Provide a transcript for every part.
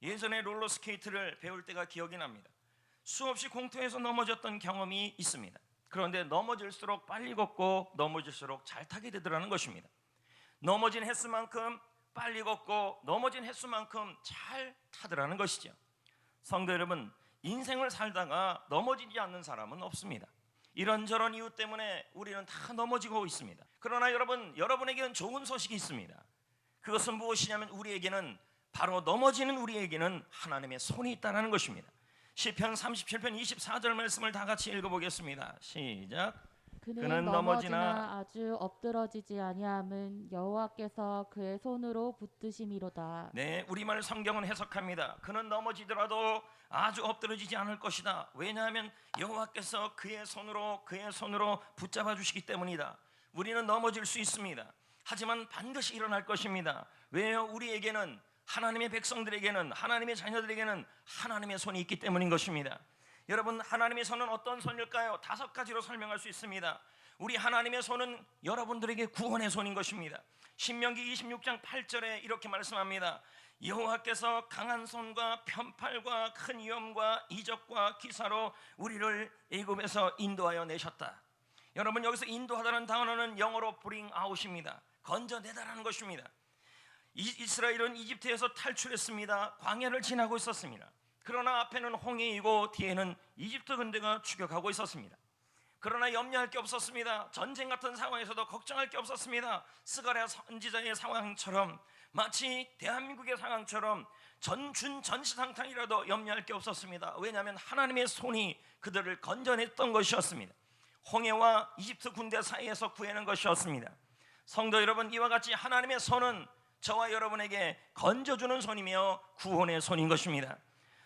예전에 롤러스케이트를 배울 때가 기억이 납니다. 수없이 공터에서 넘어졌던 경험이 있습니다. 그런데 넘어질수록 빨리 걷고 넘어질수록 잘 타게 되더라는 것입니다. 넘어진 횟수만큼 빨리 걷고 넘어진 횟수만큼 잘 타더라는 것이죠. 성도 여러분, 인생을 살다가 넘어지지 않는 사람은 없습니다. 이런저런 이유 때문에 우리는 다 넘어지고 있습니다. 그러나 여러분에게는 좋은 소식이 있습니다. 그것은 무엇이냐면 우리에게는, 바로 넘어지는 우리에게는 하나님의 손이 있다는 것입니다. 시편 37편 24절 말씀을 다 같이 읽어보겠습니다. 시작. 그는 넘어지나 아주 엎드러지지 아니함은 여호와께서 그의 손으로 붙드심이로다. 네, 우리말 성경은 해석합니다. 그는 넘어지더라도 아주 엎드러지지 않을 것이다. 왜냐하면 여호와께서 그의 손으로 붙잡아 주시기 때문이다. 우리는 넘어질 수 있습니다. 하지만 반드시 일어날 것입니다. 왜요? 우리에게는, 하나님의 백성들에게는, 하나님의 자녀들에게는 하나님의 손이 있기 때문인 것입니다. 여러분, 하나님의 손은 어떤 손일까요? 5가지로 설명할 수 있습니다. 우리 하나님의 손은 여러분들에게 구원의 손인 것입니다. 신명기 26장 8절에 이렇게 말씀합니다. 여호와께서 강한 손과 편팔과 큰 위엄과 이적과 기사로 우리를 애굽에서 인도하여 내셨다. 여러분, 여기서 인도하다는 단어는 영어로 bring out입니다. 건져내다라는 것입니다. 이스라엘은 이집트에서 탈출했습니다. 광야를 지나고 있었습니다. 그러나 앞에는 홍해이고 뒤에는 이집트 군대가 추격하고 있었습니다. 그러나 염려할 게 없었습니다. 전쟁 같은 상황에서도 걱정할 게 없었습니다. 스가랴 선지자의 상황처럼, 마치 대한민국의 상황처럼 전시상탕이라도 염려할 게 없었습니다. 왜냐하면 하나님의 손이 그들을 건져냈던 것이었습니다. 홍해와 이집트 군대 사이에서 구해낸 것이었습니다. 성도 여러분, 이와 같이 하나님의 손은 저와 여러분에게 건져주는 손이며 구원의 손인 것입니다.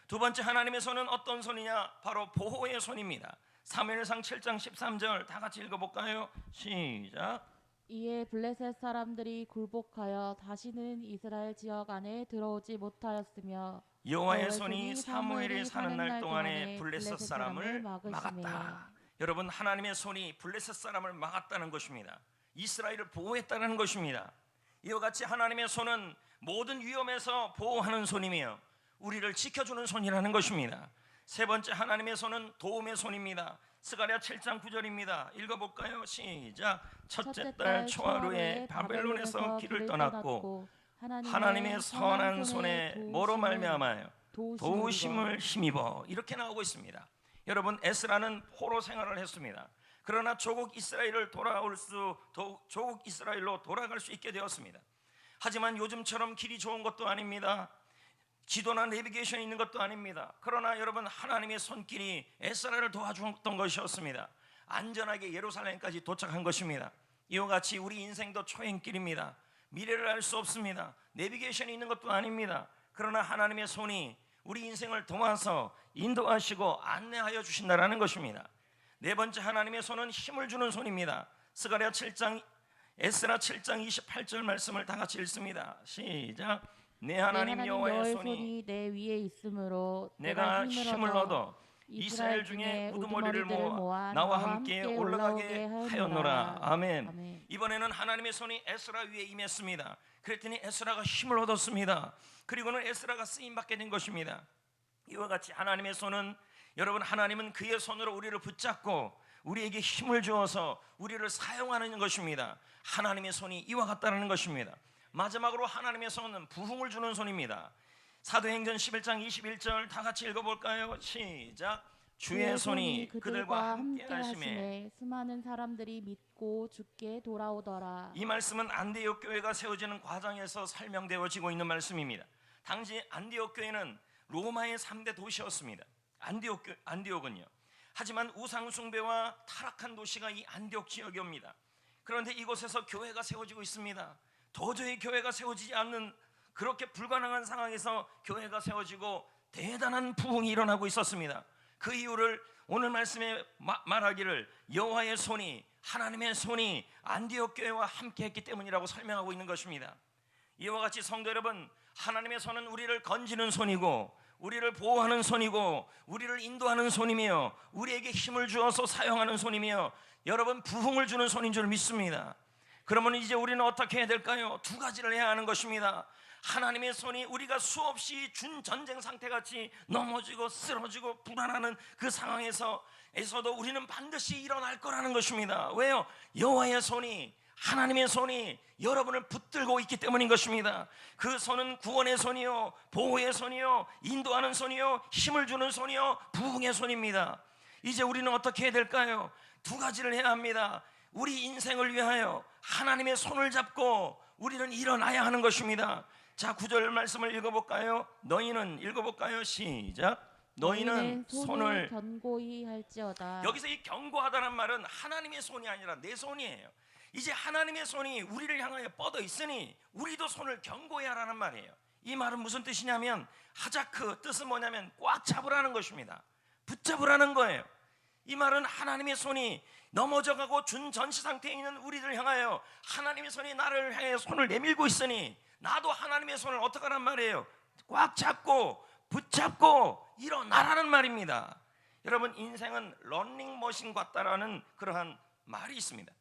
두 번째, 하나님의 손은 어떤 손이냐? 바로 보호의 손입니다. 사무엘상 7장 13절 다 같이 읽어볼까요? 시작. 이에 블레셋 사람들이 굴복하여 다시는 이스라엘 지역 안에 들어오지 못하였으며 여호와의 손이 사무엘이 사는 날 동안에 블레셋 사람을 막았다. 여러분, 하나님의 손이 블레셋 사람을 막았다는 것입니다. 이스라엘을 보호했다는 것입니다. 이와 같이 하나님의 손은 모든 위험에서 보호하는 손이며 우리를 지켜주는 손이라는 것입니다. 세 번째, 하나님의 손은 도움의 손입니다. 스가랴 7장 9절입니다. 읽어볼까요? 시작. 첫째 달 초하루에 바벨론에서 길을 떠났고 하나님의 선한 손에 뭐로 말미암아요? 도우심을 힘입어. 이렇게 나오고 있습니다. 여러분, 에스라는 포로 생활을 했습니다. 그러나 조국 이스라엘로 돌아갈 수 있게 되었습니다. 하지만 요즘처럼 길이 좋은 것도 아닙니다. 지도나 내비게이션이 있는 것도 아닙니다. 그러나 여러분, 하나님의 손길이 에스라를 도와주었던 것이었습니다. 안전하게 예루살렘까지 도착한 것입니다. 이와 같이 우리 인생도 초행길입니다. 미래를 알 수 없습니다. 내비게이션이 있는 것도 아닙니다. 그러나 하나님의 손이 우리 인생을 도와서 인도하시고 안내하여 주신다는 것입니다. 네 번째, 하나님의 손은 힘을 주는 손입니다. 스가랴 7장, 에스라 7장 28절 말씀을 다 같이 읽습니다. 시작. 내 하나님 여호와의 손이 내 위에 있으므로 내가 힘을 얻어 이스라엘 중에 우두머리를 모아 나와 함께 올라가게 하였노라. 아멘. 이번에는 하나님의 손이 에스라 위에 임했습니다. 그랬더니 에스라가 힘을 얻었습니다. 그리고는 에스라가 쓰임받게 된 것입니다. 이와 같이 하나님의 손은, 여러분, 하나님은 그의 손으로 우리를 붙잡고 우리에게 힘을 주어서 우리를 사용하는 것입니다. 하나님의 손이 이와 같다는 것입니다. 마지막으로 하나님의 손은 부흥을 주는 손입니다. 사도행전 11장 21절 다 같이 읽어볼까요? 시작. 주의 손이 그들과 함께 하심에 수많은 사람들이 믿고 주께 돌아오더라. 이 말씀은 안디옥 교회가 세워지는 과정에서 설명되어지고 있는 말씀입니다. 당시 안디옥 교회는 로마의 3대 도시였습니다. 안디옥은요. 하지만 우상 숭배와 타락한 도시가 이 안디옥 지역입니다. 그런데 이곳에서 교회가 세워지고 있습니다. 도저히 교회가 세워지지 않는, 그렇게 불가능한 상황에서 교회가 세워지고 대단한 부흥이 일어나고 있었습니다. 그 이유를 오늘 말씀에 말하기를 여호와의 손이, 하나님의 손이 안디옥 교회와 함께 했기 때문이라고 설명하고 있는 것입니다. 이와 같이 성도 여러분, 하나님의 손은 우리를 건지는 손이고 우리를 보호하는 손이고 우리를 인도하는 손이며 우리에게 힘을 주어서 사용하는 손이며 여러분, 부흥을 주는 손인 줄 믿습니다. 그러면 이제 우리는 어떻게 해야 될까요? 두 가지를 해야 하는 것입니다. 하나님의 손이 우리가 수없이 준 전쟁 상태같이 넘어지고 쓰러지고 불안하는 그 상황에서도 우리는 반드시 일어날 거라는 것입니다. 왜요? 여호와의 손이, 하나님의 손이 여러분을 붙들고 있기 때문인 것입니다. 그 손은 구원의 손이요, 보호의 손이요, 인도하는 손이요, 힘을 주는 손이요, 부흥의 손입니다. 이제 우리는 어떻게 해야 될까요? 두 가지를 해야 합니다. 우리 인생을 위하여 하나님의 손을 잡고 우리는 일어나야 하는 것입니다. 자, 9절 말씀을 읽어볼까요? 너희는, 읽어볼까요? 시작. 너희는 손을 견고히 할지어다. 여기서 이 견고하다는 말은 하나님의 손이 아니라 내 손이에요. 이제 하나님의 손이 우리를 향하여 뻗어 있으니 우리도 손을 견고히 하라는 말이에요. 이 말은 무슨 뜻이냐면, 하자크, 뜻은 뭐냐면 꽉 잡으라는 것입니다. 붙잡으라는 거예요. 이 말은 하나님의 손이 넘어져가고 준 전시 상태에 있는 우리를 향하여 하나님의 손이 나를 향해 손을 내밀고 있으니 나도 하나님의 손을 어떻게 하란 말이에요? 꽉 잡고 붙잡고 일어나라는 말입니다. 여러분, 인생은 러닝머신 같다라는 그러한 말이 있습니다.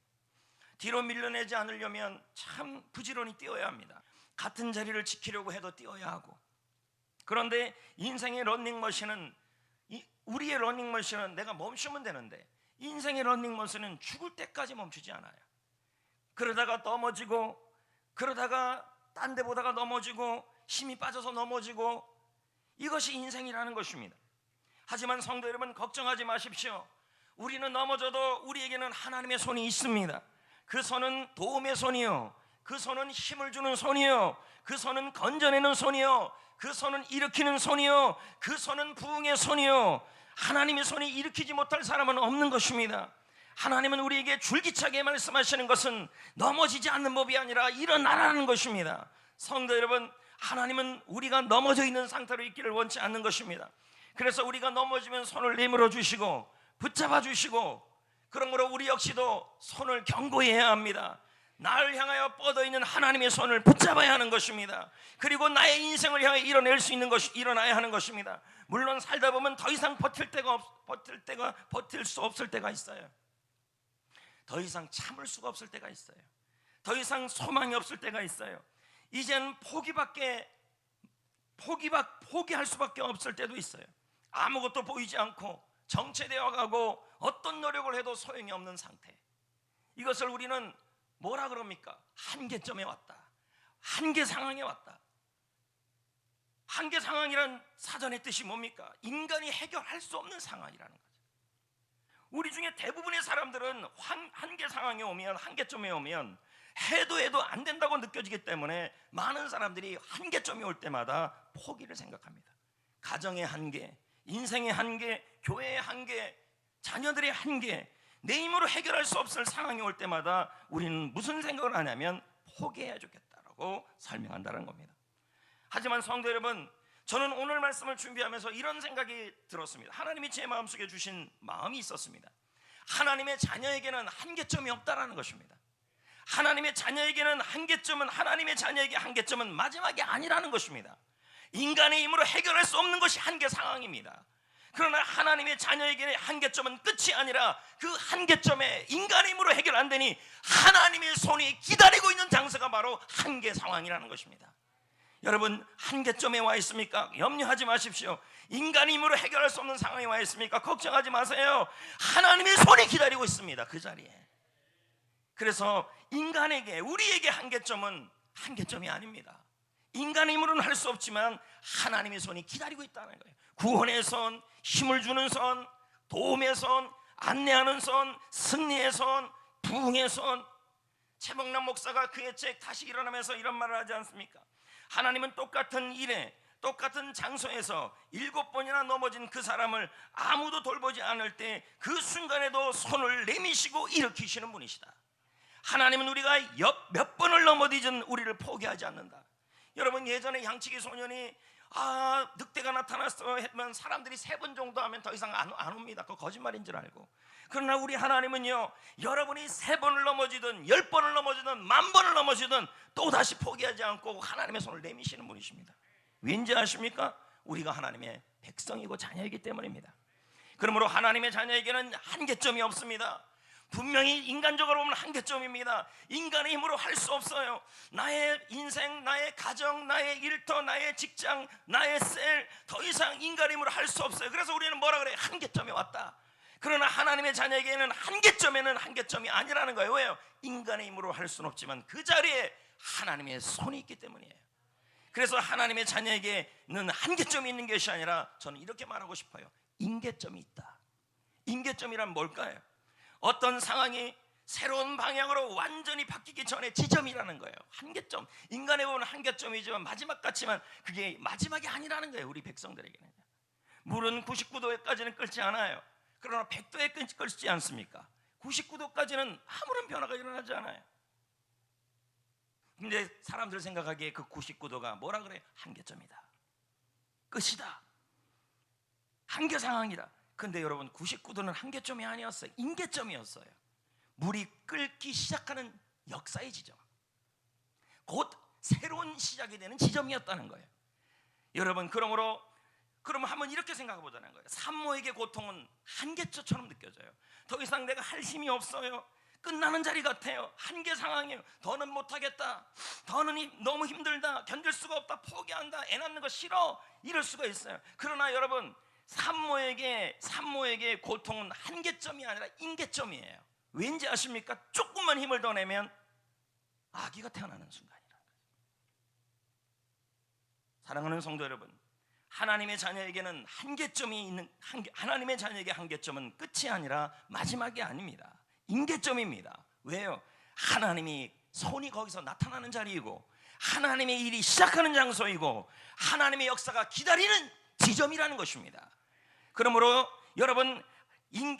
뒤로 밀려내지 않으려면 참 부지런히 뛰어야 합니다. 같은 자리를 지키려고 해도 뛰어야 하고, 그런데 인생의 러닝머신은, 우리의 러닝머신은 내가 멈추면 되는데 인생의 러닝머신은 죽을 때까지 멈추지 않아요. 그러다가 넘어지고, 그러다가 딴 데 보다가 넘어지고, 힘이 빠져서 넘어지고, 이것이 인생이라는 것입니다. 하지만 성도 여러분, 걱정하지 마십시오. 우리는 넘어져도 우리에게는 하나님의 손이 있습니다. 그 손은 도움의 손이요, 그 손은 힘을 주는 손이요, 그 손은 건져내는 손이요, 그 손은 일으키는 손이요, 그 손은 부흥의 손이요. 하나님의 손이 일으키지 못할 사람은 없는 것입니다. 하나님은 우리에게 줄기차게 말씀하시는 것은 넘어지지 않는 법이 아니라 일어나라는 것입니다. 성도 여러분, 하나님은 우리가 넘어져 있는 상태로 있기를 원치 않는 것입니다. 그래서 우리가 넘어지면 손을 내밀어 주시고 붙잡아 주시고, 그러므로 우리 역시도 손을 견고히 해야 합니다. 나를 향하여 뻗어있는 하나님의 손을 붙잡아야 하는 것입니다. 그리고 나의 인생을 향해 일어날 수 있는 것이 일어나야 하는 것입니다. 물론 살다 보면 더 이상 버틸 수 없을 때가 있어요. 더 이상 참을 수가 없을 때가 있어요. 더 이상 소망이 없을 때가 있어요. 이젠 포기할 수밖에 없을 때도 있어요. 아무것도 보이지 않고 정체되어 가고 어떤 노력을 해도 소용이 없는 상태. 이것을 우리는 뭐라 그럽니까? 한계점에 왔다, 한계 상황에 왔다. 한계 상황이란 사전의 뜻이 뭡니까? 인간이 해결할 수 없는 상황이라는 거죠. 우리 중에 대부분의 사람들은 한계 상황에 오면, 한계점에 오면 해도 안 된다고 느껴지기 때문에 많은 사람들이 한계점이 올 때마다 포기를 생각합니다. 가정의 한계, 인생의 한계, 교회의 한계, 자녀들의 한계, 내 힘으로 해결할 수 없을 상황이 올 때마다 우리는 무슨 생각을 하냐면 포기해야 좋겠다라고 설명한다는 겁니다. 하지만 성도 여러분, 저는 오늘 말씀을 준비하면서 이런 생각이 들었습니다. 하나님이 제 마음속에 주신 마음이 있었습니다. 하나님의 자녀에게는 한계점이 없다라는 것입니다. 하나님의 자녀에게는 하나님의 자녀에게 한계점은 마지막이 아니라는 것입니다. 인간의 힘으로 해결할 수 없는 것이 한계 상황입니다. 그러나 하나님의 자녀에게는 한계점은 끝이 아니라 그 한계점에 인간의 힘으로 해결 안 되니 하나님의 손이 기다리고 있는 장소가 바로 한계 상황이라는 것입니다. 여러분, 한계점에 와 있습니까? 염려하지 마십시오. 인간의 힘으로 해결할 수 없는 상황에 와 있습니까? 걱정하지 마세요. 하나님의 손이 기다리고 있습니다, 그 자리에. 그래서 우리에게 한계점은 한계점이 아닙니다. 인간의 힘으로는 할 수 없지만 하나님의 손이 기다리고 있다는 거예요. 구원의 손, 힘을 주는 손, 도움의 손, 안내하는 손, 승리의 손, 부흥의 손. 최봉남 목사가 그의 책 다시 일어나면서 이런 말을 하지 않습니까? 하나님은 똑같은 일에, 똑같은 장소에서 7번이나 넘어진 그 사람을 아무도 돌보지 않을 때 그 순간에도 손을 내미시고 일으키시는 분이시다. 하나님은 우리가 몇 번을 넘어지든 우리를 포기하지 않는다. 여러분, 예전에 양치기 소년이 늑대가 나타났어 했면 사람들이 3번 정도 하면 더 이상 안 옵니다. 그거 거짓말인 줄 알고. 그러나 우리 하나님은요, 여러분이 3번을 넘어지든 10번을 넘어지든 10,000번을 넘어지든 또다시 포기하지 않고 하나님의 손을 내미시는 분이십니다. 왠지 아십니까? 우리가 하나님의 백성이고 자녀이기 때문입니다. 그러므로 하나님의 자녀에게는 한계점이 없습니다. 분명히 인간적으로 보면 한계점입니다. 인간의 힘으로 할 수 없어요. 나의 인생, 나의 가정, 나의 일터, 나의 직장, 나의 셀, 더 이상 인간의 힘으로 할 수 없어요. 그래서 우리는 뭐라 그래요? 한계점에 왔다. 그러나 하나님의 자녀에게는 한계점에는 한계점이 아니라는 거예요. 왜요? 인간의 힘으로 할 수는 없지만 그 자리에 하나님의 손이 있기 때문이에요. 그래서 하나님의 자녀에게는 한계점이 있는 것이 아니라 저는 이렇게 말하고 싶어요. 인계점이 있다. 인계점이란 뭘까요? 어떤 상황이 새로운 방향으로 완전히 바뀌기 전에 지점이라는 거예요. 한계점. 인간에 보면 한계점이지만 마지막 같지만 그게 마지막이 아니라는 거예요. 우리 백성들에게는. 물은 99도까지는 끓지 않아요. 그러나 100도에 끓지 않습니까? 99도까지는 아무런 변화가 일어나지 않아요. 근데 사람들 생각하기에 그 99도가 뭐라 그래? 한계점이다. 끝이다. 한계 상황이다. 근데 여러분 99도는 한계점이 아니었어요. 인계점이었어요. 물이 끓기 시작하는 역사의 지점. 곧 새로운 시작이 되는 지점이었다는 거예요. 여러분 그러면 한번 이렇게 생각해 보자는 거예요. 산모에게 고통은 한계점처럼 느껴져요. 더 이상 내가 할 힘이 없어요. 끝나는 자리 같아요. 한계 상황이에요. 더는 못하겠다. 더는 너무 힘들다. 견딜 수가 없다. 포기한다. 애 낳는 거 싫어. 이럴 수가 있어요. 그러나 여러분 산모에게 고통은 한계점이 아니라 인계점이에요. 왠지 아십니까? 조금만 힘을 더 내면 아기가 태어나는 순간이라는 거예요. 사랑하는 성도 여러분, 하나님의 자녀에게는 하나님의 자녀에게 한계점은 끝이 아니라 마지막이 아닙니다. 인계점입니다. 왜요? 하나님이 손이 거기서 나타나는 자리이고 하나님의 일이 시작하는 장소이고 하나님의 역사가 기다리는 지점이라는 것입니다. 그러므로 여러분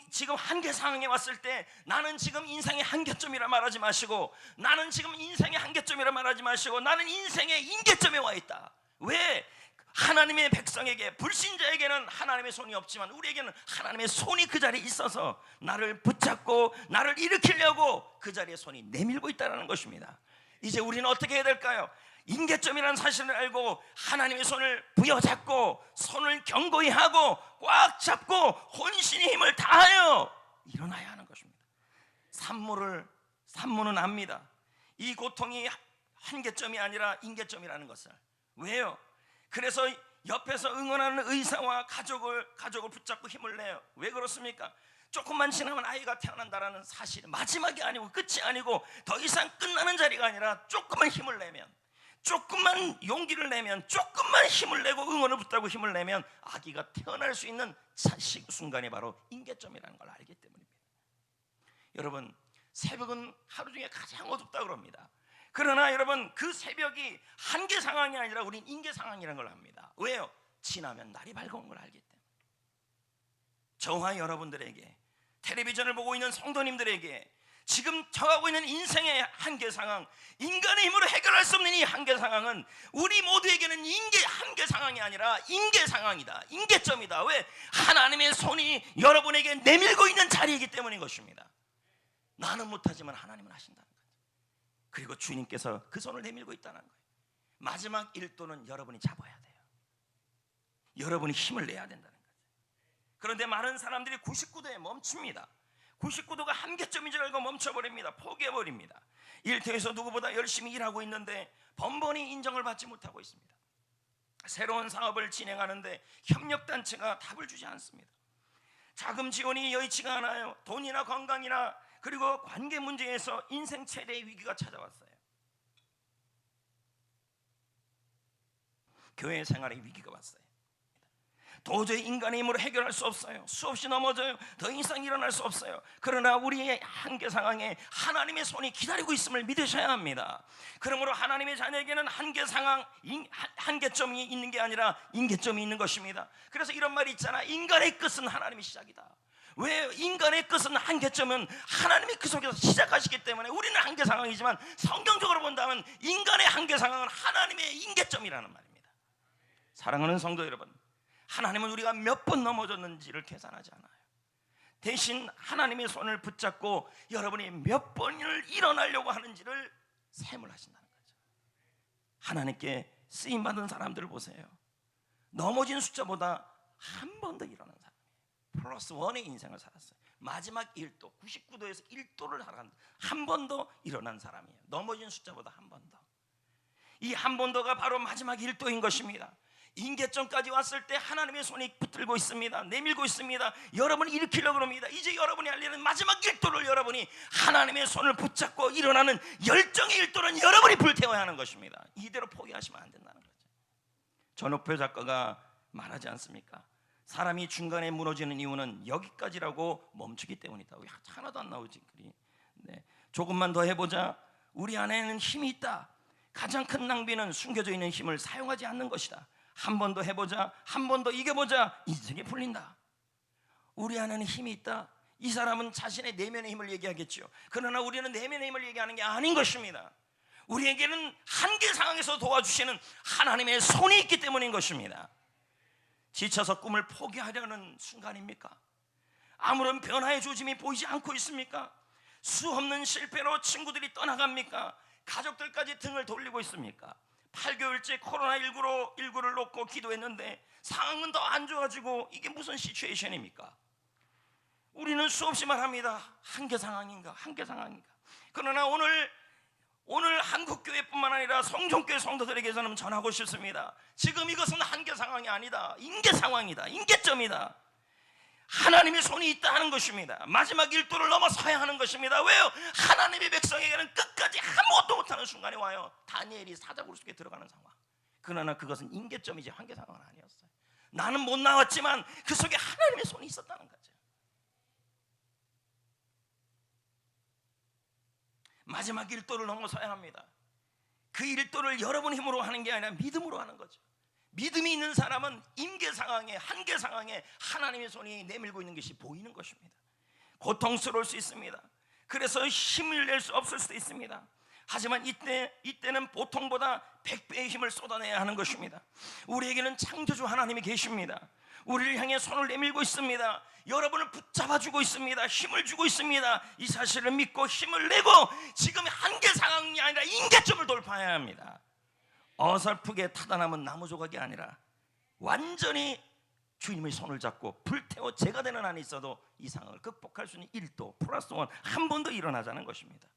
지금 한계 상황에 왔을 때 나는 지금 인생의 한계점이라 말하지 마시고 나는 지금 인생의 한계점이라 말하지 마시고 나는 인생의 인계점에 와 있다. 왜? 하나님의 백성에게 불신자에게는 하나님의 손이 없지만 우리에게는 하나님의 손이 그 자리에 있어서 나를 붙잡고 나를 일으키려고 그 자리에 손이 내밀고 있다는 것입니다. 이제 우리는 어떻게 해야 될까요? 인계점이라는 사실을 알고 하나님의 손을 부여잡고 손을 견고히 하고 꽉 잡고 혼신의 힘을 다하여 일어나야 하는 것입니다. 산모는 압니다. 이 고통이 한계점이 아니라 인계점이라는 것을. 왜요? 그래서 옆에서 응원하는 의사와 가족을 붙잡고 힘을 내요. 왜 그렇습니까? 조금만 지나면 아이가 태어난다라는 사실은 마지막이 아니고 끝이 아니고 더 이상 끝나는 자리가 아니라 조금만 힘을 내면, 조금만 용기를 내면, 조금만 힘을 내고 응원을 붙잡고 힘을 내면 아기가 태어날 수 있는 순간이 바로 인계점이라는 걸 알기 때문입니다. 여러분 새벽은 하루 중에 가장 어둡다고 그럽니다. 그러나 여러분 그 새벽이 한계 상황이 아니라 우린 인계 상황이라는 걸 압니다. 왜요? 지나면 날이 밝은 걸 알기 때문에. 저와 여러분들에게, 텔레비전을 보고 있는 성도님들에게 지금 처하고 있는 인생의 한계 상황, 인간의 힘으로 해결할 수 없는 이 한계 상황은 우리 모두에게는 한계 상황이 아니라 인계 상황이다. 인계점이다. 왜? 하나님의 손이 여러분에게 내밀고 있는 자리이기 때문인 것입니다. 나는 못하지만 하나님은 하신다는 거예요. 그리고 주님께서 그 손을 내밀고 있다는 거예요. 마지막 1도는 여러분이 잡아야 돼요. 여러분이 힘을 내야 된다는 거예요. 그런데 많은 사람들이 99도에 멈춥니다. 99도가 한계점인 줄 알고 멈춰버립니다. 포기해버립니다. 일터에서 누구보다 열심히 일하고 있는데 번번이 인정을 받지 못하고 있습니다. 새로운 사업을 진행하는데 협력단체가 답을 주지 않습니다. 자금 지원이 여의치가 않아요. 돈이나 건강이나 그리고 관계 문제에서 인생 최대의 위기가 찾아왔어요. 교회 생활의 위기가 왔어요. 도저히 인간의 힘으로 해결할 수 없어요. 수없이 넘어져요. 더 이상 일어날 수 없어요. 그러나 우리의 한계 상황에 하나님의 손이 기다리고 있음을 믿으셔야 합니다. 그러므로 하나님의 자녀에게는 한계 상황, 한계점이 있는 게 아니라 인계점이 있는 것입니다. 그래서 이런 말이 있잖아. 인간의 끝은 하나님의 시작이다. 왜? 인간의 끝은 한계점은 하나님이 그 속에서 시작하시기 때문에 우리는 한계 상황이지만 성경적으로 본다면 인간의 한계 상황은 하나님의 인계점이라는 말입니다. 사랑하는 성도 여러분, 하나님은 우리가 몇 번 넘어졌는지를 계산하지 않아요. 대신 하나님의 손을 붙잡고 여러분이 몇 번을 일어나려고 하는지를 셈을 하신다는 거죠. 하나님께 쓰임받은 사람들을 보세요. 넘어진 숫자보다 한 번 더 일어난 사람이에요. 플러스 원의 인생을 살았어요. 마지막 1도, 99도에서 1도를 살았는데 한 번 더 일어난 사람이에요. 넘어진 숫자보다 한 번 더. 이 한 번 더가 바로 마지막 1도인 것입니다. 임계점까지 왔을 때 하나님의 손이 붙들고 있습니다. 내밀고 있습니다. 여러분이 일으키려고 합니다. 이제 여러분이 할 일은 마지막 1도를 여러분이 하나님의 손을 붙잡고 일어나는 열정의 1도는 여러분이 불태워야 하는 것입니다. 이대로 포기하시면 안 된다는 거죠. 전옥표 작가가 말하지 않습니까? 사람이 중간에 무너지는 이유는 여기까지라고 멈추기 때문이다. 왜 하나도 안 나오지 글이? 네. 조금만 더 해보자. 우리 안에는 힘이 있다. 가장 큰 낭비는 숨겨져 있는 힘을 사용하지 않는 것이다. 한 번 더 해보자. 한 번 더 이겨보자. 인생이 풀린다. 우리 안에는 힘이 있다. 이 사람은 자신의 내면의 힘을 얘기하겠죠. 그러나 우리는 내면의 힘을 얘기하는 게 아닌 것입니다. 우리에게는 한계 상황에서 도와주시는 하나님의 손이 있기 때문인 것입니다. 지쳐서 꿈을 포기하려는 순간입니까? 아무런 변화의 조짐이 보이지 않고 있습니까? 수없는 실패로 친구들이 떠나갑니까? 가족들까지 등을 돌리고 있습니까? 8개월째 코로나19를 놓고 기도했는데 상황은 더 안 좋아지고 이게 무슨 시츄에이션입니까? 우리는 수없이 말합니다. 한계 상황인가? 한계 상황인가? 그러나 오늘 한국교회뿐만 아니라 성종교회 성도들에게서는 전하고 싶습니다. 지금 이것은 한계 상황이 아니다. 임계 상황이다. 임계점이다. 하나님의 손이 있다 하는 것입니다. 마지막 1도를 넘어서야 하는 것입니다. 왜요? 하나님의 백성에게는 끝까지 아무것도 못하는 순간이 와요. 다니엘이 사자굴 속에 들어가는 상황. 그러나 그것은 임계점이지 한계 상황은 아니었어요. 나는 못 나왔지만 그 속에 하나님의 손이 있었다는 거죠. 마지막 1도를 넘어서야 합니다. 그 1도를 여러분 힘으로 하는 게 아니라 믿음으로 하는 거죠. 믿음이 있는 사람은 임계 상황에, 한계 상황에 하나님의 손이 내밀고 있는 것이 보이는 것입니다. 고통스러울 수 있습니다. 그래서 힘을 낼 수 없을 수도 있습니다. 하지만 이때는 보통보다 100배의 힘을 쏟아내야 하는 것입니다. 우리에게는 창조주 하나님이 계십니다. 우리를 향해 손을 내밀고 있습니다. 여러분을 붙잡아주고 있습니다. 힘을 주고 있습니다. 이 사실을 믿고 힘을 내고 지금 한계 상황이 아니라 임계점을 돌파해야 합니다. 어설프게 타다남은 나무 조각이 아니라 완전히 주님의 손을 잡고 불태워 제가 되는 한이 있어도 이 상황을 극복할 수 있는 1도 플러스 원 한 번 더 일어나자는 것입니다.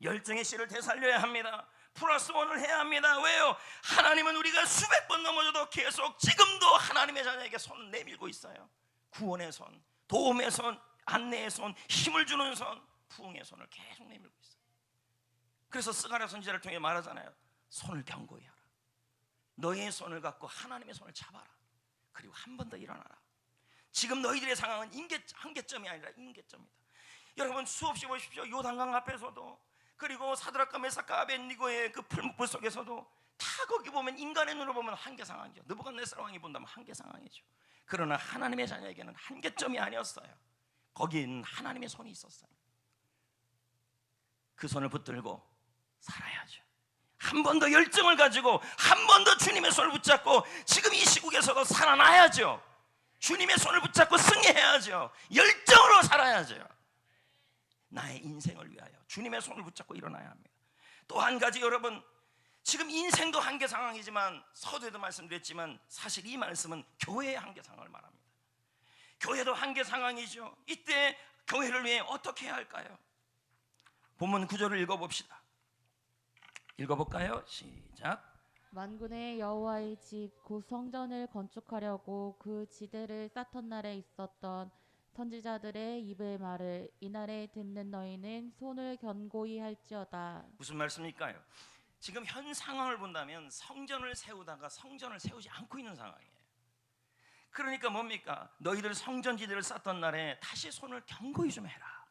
열정의 씨를 되살려야 합니다. 플러스 원을 해야 합니다. 왜요? 하나님은 우리가 수백 번 넘어져도 계속 지금도 하나님의 자녀에게 손을 내밀고 있어요. 구원의 손, 도움의 손, 안내의 손, 힘을 주는 손, 부흥의 손을 계속 내밀고 있어요. 그래서 스가랴 선지자를 통해 말하잖아요. 손을 견고히 하라. 너의 손을 갖고 하나님의 손을 잡아라. 그리고 한 번 더 일어나라. 지금 너희들의 상황은 한계점이 아니라 임계점이다. 여러분 수없이 보십시오. 요단강 앞에서도 그리고 사드락과 메삭과 아벳니고의 그 풀무불 속에서도 다 거기 보면 인간의 눈으로 보면 한계 상황이죠. 느부갓네살 왕이 본다면 한계 상황이죠. 그러나 하나님의 자녀에게는 한계점이 아니었어요. 거기에는 하나님의 손이 있었어요. 그 손을 붙들고 살아야죠. 한 번 더 열정을 가지고 한 번 더 주님의 손을 붙잡고 지금 이 시국에서도 살아나야죠. 주님의 손을 붙잡고 승리해야죠. 열정으로 살아야죠. 나의 인생을 위하여 주님의 손을 붙잡고 일어나야 합니다. 또 한 가지 여러분, 지금 인생도 한계 상황이지만 서두에도 말씀드렸지만 사실 이 말씀은 교회의 한계 상황을 말합니다. 교회도 한계 상황이죠. 이때 교회를 위해 어떻게 해야 할까요? 본문 구절을 읽어봅시다. 읽어볼까요? 시작. 만군의 여호와의 집 곧 성전을 건축하려고 그 지대를 쌓던 날에 있었던 선지자들의 입의 말을 이날에 듣는 너희는 손을 견고히 할지어다. 무슨 말씀일까요? 지금 현 상황을 본다면 성전을 세우다가 성전을 세우지 않고 있는 상황이에요. 그러니까 뭡니까? 너희들 성전 지대를 쌓던 날에 다시 손을 견고히 좀 해라.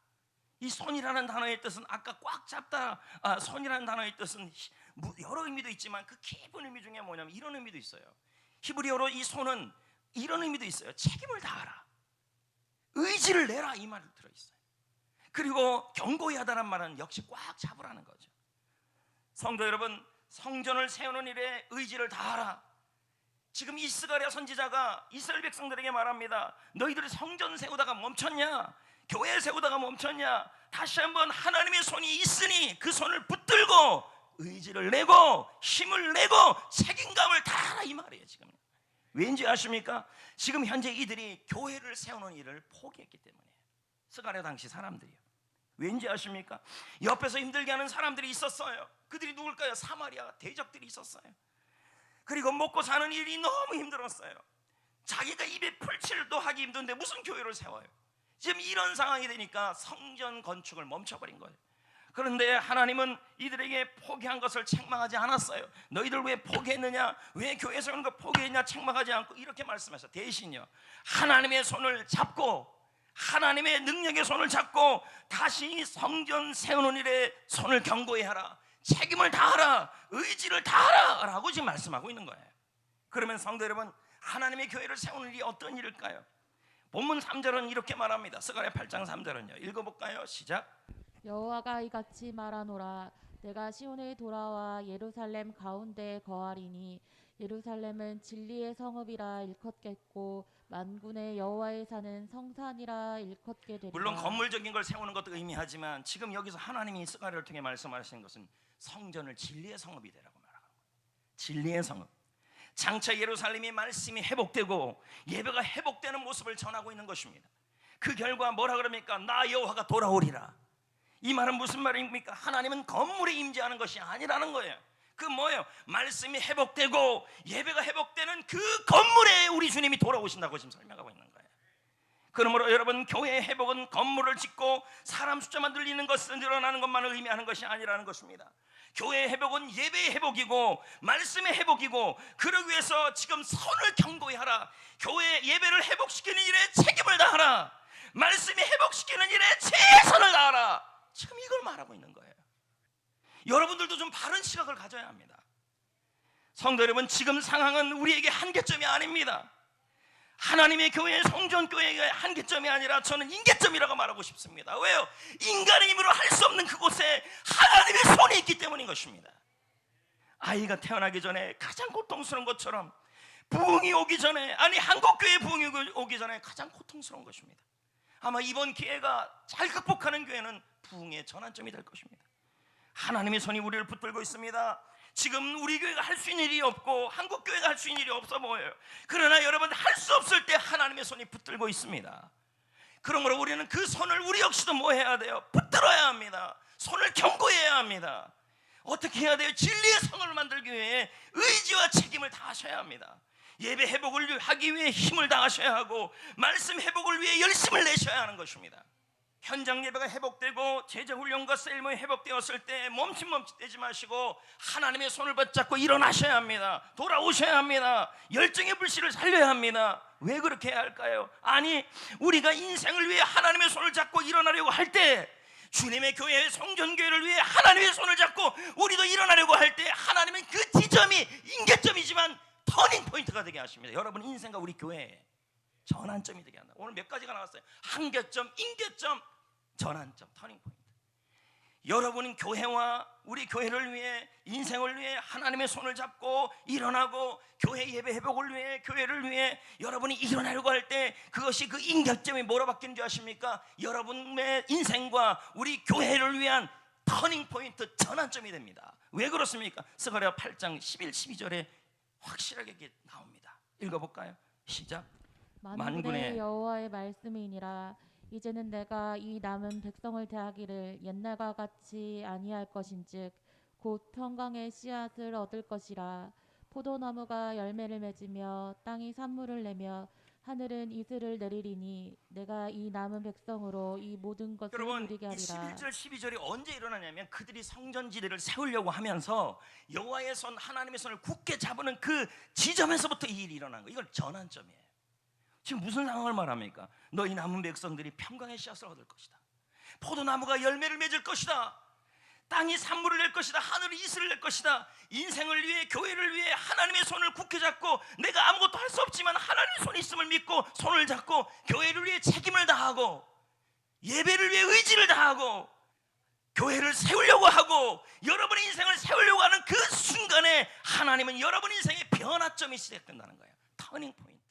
이 손이라는 단어의 뜻은 아까 꽉 잡다, 손이라는 단어의 뜻은 여러 의미도 있지만 그 깊은 의미 중에 뭐냐면 이런 의미도 있어요. 히브리어로 이 손은 이런 의미도 있어요. 책임을 다하라, 의지를 내라, 이 말이 들어있어요. 그리고 견고히 하다는 말은 역시 꽉 잡으라는 거죠. 성도 여러분, 성전을 세우는 일에 의지를 다하라. 지금 이 스가랴 선지자가 이스라엘 백성들에게 말합니다. 너희들이 성전 세우다가 멈췄냐? 교회 세우다가 멈췄냐? 다시 한번 하나님의 손이 있으니 그 손을 붙들고 의지를 내고 힘을 내고 책임감을 다하라, 이 말이에요. 지금 왠지 아십니까? 지금 현재 이들이 교회를 세우는 일을 포기했기 때문이에요. 스가랴 당시 사람들이요. 왠지 아십니까? 옆에서 힘들게 하는 사람들이 있었어요. 그들이 누굴까요? 사마리아 대적들이 있었어요. 그리고 먹고 사는 일이 너무 힘들었어요. 자기가 입에 풀칠도 하기 힘든데 무슨 교회를 세워요? 지금 이런 상황이 되니까 성전 건축을 멈춰버린 거예요. 그런데 하나님은 이들에게 포기한 것을 책망하지 않았어요. 너희들 왜 포기했느냐? 왜 교회 세우는 거 포기했냐? 책망하지 않고 이렇게 말씀하셔. 대신요, 하나님의 손을 잡고, 하나님의 능력의 손을 잡고 다시 성전 세우는 일에 손을 견고히 하라, 책임을 다하라, 의지를 다하라 라고 지금 말씀하고 있는 거예요. 그러면 성도 여러분, 하나님의 교회를 세우는 일이 어떤 일일까요? 본문 3절은 이렇게 말합니다. 스가랴 8장 3절은요, 읽어볼까요? 시작. 여호와가 이같이 말하노라. 내가 시온에 돌아와 예루살렘 가운데에 거하리니 예루살렘은 진리의 성읍이라 일컫겠고 만군의 여호와의 산은 성산이라 일컫게 되리라. 물론 건물적인 걸 세우는 것도 의미하지만 지금 여기서 하나님이 스가랴를 통해 말씀하시는 것은 성전을 진리의 성읍이 되라고 말하는 거예요. 진리의 성읍. 장차 예루살렘의 말씀이 회복되고 예배가 회복되는 모습을 전하고 있는 것입니다. 그 결과 뭐라 그럽니까? 나 여호와가 돌아오리라. 이 말은 무슨 말입니까? 하나님은 건물에 임재하는 것이 아니라는 거예요. 그 뭐예요? 말씀이 회복되고 예배가 회복되는 그 건물에 우리 주님이 돌아오신다고 지금 설명하고 있는 거예요. 그러므로 여러분, 교회의 회복은 건물을 짓고 사람 숫자만 늘리는 것은 늘어나는 것만을 의미하는 것이 아니라는 것입니다. 교회의 회복은 예배의 회복이고 말씀의 회복이고, 그러기 위해서 지금 선을 견고히 하라. 교회 예배를 회복시키는 일에 책임을 다하라. 말씀이 회복시키는 일에 최선을 다하라. 지금 이걸 말하고 있는 거예요. 여러분들도 좀 바른 시각을 가져야 합니다. 성도 여러분, 지금 상황은 우리에게 한계점이 아닙니다. 하나님의 교회, 성전교회가 한계점이 아니라 저는 인계점이라고 말하고 싶습니다. 왜요? 인간의 힘으로 할 수 없는 그곳에 하나님의 손이 있기 때문인 것입니다. 아이가 태어나기 전에 가장 고통스러운 것처럼 부흥이 오기 전에, 아니 한국교회 부흥이 오기 전에 가장 고통스러운 것입니다. 아마 이번 기회가 잘 극복하는 교회는 부흥의 전환점이 될 것입니다. 하나님의 손이 우리를 붙들고 있습니다. 지금 우리 교회가 할 수 있는 일이 없고 한국 교회가 할 수 있는 일이 없어 보여요. 그러나 여러분, 할 수 없을 때 하나님의 손이 붙들고 있습니다. 그러므로 우리는 그 손을 우리 역시도 뭐 해야 돼요? 붙들어야 합니다. 손을 견고해야 합니다. 어떻게 해야 돼요? 진리의 성을 만들기 위해 의지와 책임을 다하셔야 합니다. 예배 회복을 하기 위해 힘을 다하셔야 하고 말씀 회복을 위해 열심을 내셔야 하는 것입니다. 현장 예배가 회복되고 제자훈련과 셀모이 회복되었을 때 멈칫멈칫대지 마시고 하나님의 손을 붙잡고 일어나셔야 합니다. 돌아오셔야 합니다. 열정의 불씨를 살려야 합니다. 왜 그렇게 해야 할까요? 아니, 우리가 인생을 위해 하나님의 손을 잡고 일어나려고 할 때, 주님의 교회, 성전교회를 위해 하나님의 손을 잡고 우리도 일어나려고 할 때, 하나님은 그 지점이 인계점이지만 터닝 포인트가 되게 하십니다. 여러분 인생과 우리 교회의 전환점이 되게 한다. 오늘 몇 가지가 나왔어요. 한계점, 인계점, 전환점, 터닝 포인트. 여러분은 교회와 우리 교회를 위해, 인생을 위해 하나님의 손을 잡고 일어나고 교회 예배 회복을 위해, 교회를 위해 여러분이 일어나려고 할 때 그것이 그 인격점이 뭐로 바뀌는 줄 아십니까? 여러분의 인생과 우리 교회를 위한 터닝 포인트, 전환점이 됩니다. 왜 그렇습니까? 스가랴 8장 11, 12절에 확실하게 이렇게 나옵니다. 읽어볼까요? 시작. 만군의 여호와의 말씀이니라. 이제는 내가 이 남은 백성을 대하기를 옛날과 같이 아니할 것인즉 곧 평강의 씨앗을 얻을 것이라. 포도나무가 열매를 맺으며 땅이 산물을 내며 하늘은 이슬을 내리리니 내가 이 남은 백성으로 이 모든 것을 여러분, 누리게 이 하리라. 11절 12절이 언제 일어나냐면 그들이 성전지대를 세우려고 하면서 여호와의 손, 하나님의 손을 굳게 잡는 그 지점에서부터 이 일이 일어난 거예요. 이걸 전환점이에요. 지금 무슨 상황을 말합니까? 너희 남은 백성들이 평강의 씨앗을 얻을 것이다. 포도나무가 열매를 맺을 것이다. 땅이 산물을 낼 것이다. 하늘이 이슬을 낼 것이다. 인생을 위해, 교회를 위해 하나님의 손을 굳게 잡고, 내가 아무것도 할 수 없지만 하나님의 손이 있음을 믿고 손을 잡고 교회를 위해 책임을 다하고 예배를 위해 의지를 다하고 교회를 세우려고 하고 여러분의 인생을 세우려고 하는 그 순간에 하나님은 여러분 인생의 변화점이 시작된다는 거예요. 터닝 포인트.